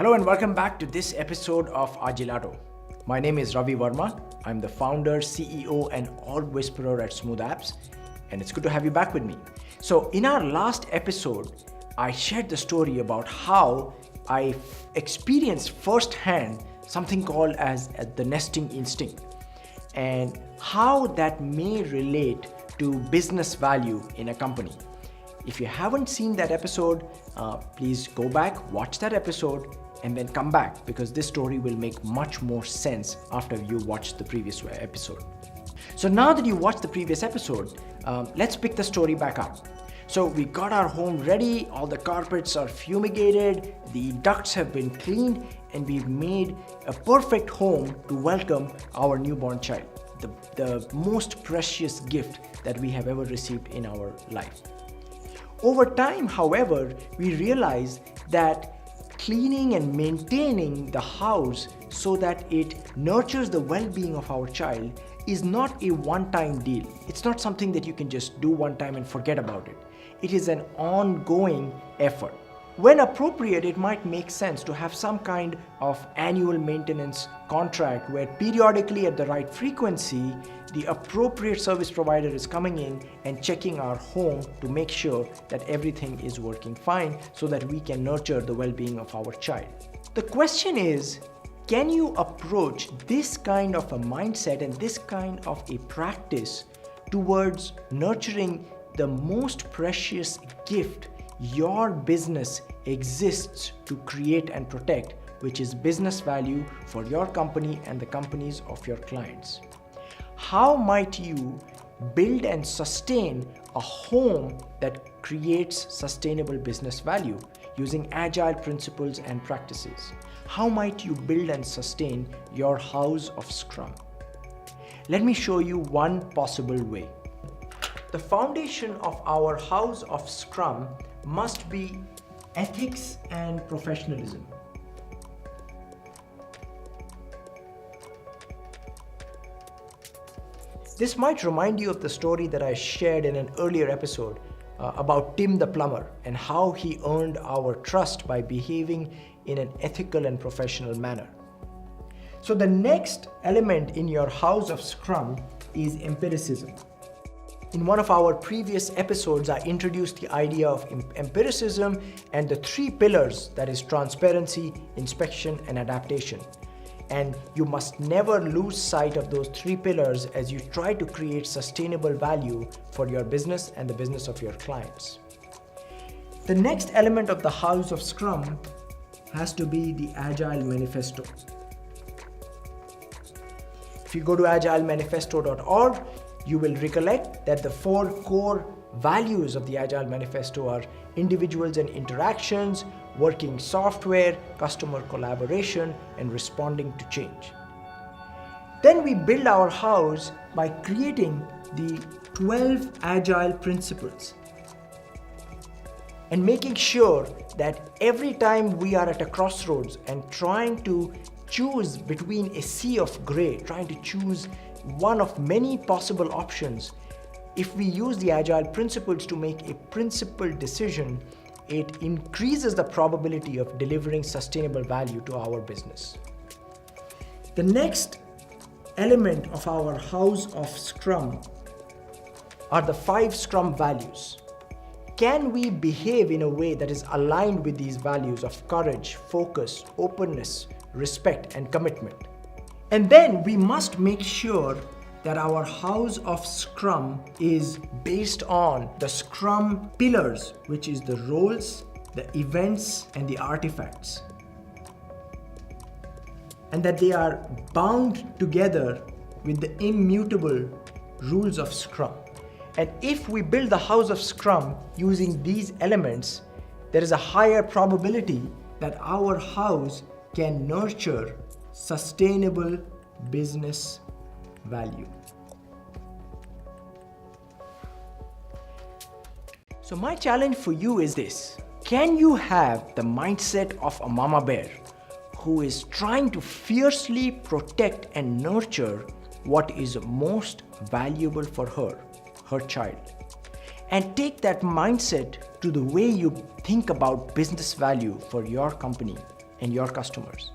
Hello and welcome back to this episode of Agilato. My name is Ravi Verma. I'm the founder, CEO and org whisperer at Smooth Apps, and it's good to have you back with me. So in our last episode, I shared the story about how I experienced firsthand something called as the nesting instinct and how that may relate to business value in a company. If you haven't seen that episode, please go back, watch that episode, and then come back because this story will make much more sense after you watch the previous episode. So now that you watched the previous episode, let's pick the story back up. So we got our home ready, all the carpets are fumigated, the ducts have been cleaned, and we've made a perfect home to welcome our newborn child, the most precious gift that we have ever received in our life. Over time, however, we realized that cleaning and maintaining the house so that it nurtures the well-being of our child is not a one-time deal. It's not something that you can just do one time and forget about it. It is an ongoing effort. When appropriate, it might make sense to have some kind of annual maintenance contract where periodically at the right frequency, the appropriate service provider is coming in and checking our home to make sure that everything is working fine so that we can nurture the well-being of our child. The question is, can you approach this kind of a mindset and this kind of a practice towards nurturing the most precious gift your business exists to create and protect, which is business value for your company and the companies of your clients? How might you build and sustain a home that creates sustainable business value using agile principles and practices? How might you build and sustain your house of Scrum? Let me show you one possible way. The foundation of our house of Scrum must be ethics and professionalism. This might remind you of the story that I shared in an earlier episode about Tim the plumber and how he earned our trust by behaving in an ethical and professional manner. So the next element in your house of Scrum is empiricism. In one of our previous episodes, I introduced the idea of empiricism and the three pillars, that is transparency, inspection, and adaptation. And you must never lose sight of those three pillars as you try to create sustainable value for your business and the business of your clients. The next element of the house of Scrum has to be the Agile Manifesto. If you go to agilemanifesto.org, you will recollect that the 4 core values of the Agile Manifesto are individuals and interactions, working software, customer collaboration, and responding to change. Then we build our house by creating the 12 Agile principles and making sure that every time we are at a crossroads and trying to choose between a sea of gray, trying to choose one of many possible options, if we use the Agile principles to make a principled decision, it increases the probability of delivering sustainable value to our business. The next element of our house of Scrum are the 5 Scrum values. Can we behave in a way that is aligned with these values of courage, focus, openness, respect, and commitment? And then we must make sure that our house of Scrum is based on the Scrum pillars, which is the roles, the events, and the artifacts. And that they are bound together with the immutable rules of Scrum. And if we build the house of Scrum using these elements, there is a higher probability that our house can nurture sustainable business value. So my challenge for you is this: can you have the mindset of a mama bear who is trying to fiercely protect and nurture what is most valuable for her child, and take that mindset to the way you think about business value for your company and your customers.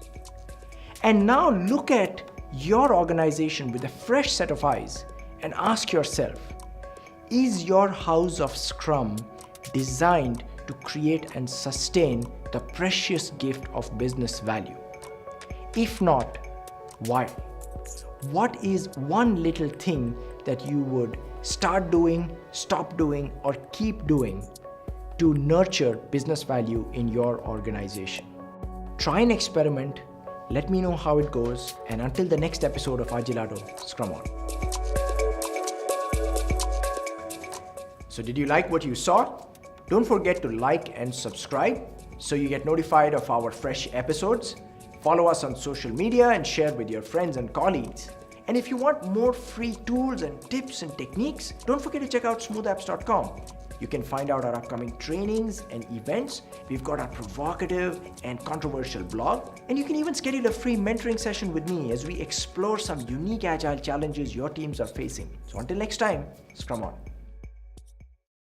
And now look at your organization with a fresh set of eyes and ask yourself, is your house of Scrum designed to create and sustain the precious gift of business value? If not, why? What is one little thing that you would start doing, stop doing, or keep doing to nurture business value in your organization? Try and experiment. Let me know how it goes. And until the next episode of Agilado, Scrum On. So did you like what you saw? Don't forget to like and subscribe so you get notified of our fresh episodes. Follow us on social media and share with your friends and colleagues. And if you want more free tools and tips and techniques, don't forget to check out smoothapps.com. You can find out our upcoming trainings and events. We've got our provocative and controversial blog. And you can even schedule a free mentoring session with me as we explore some unique agile challenges your teams are facing. So until next time, Scrum On.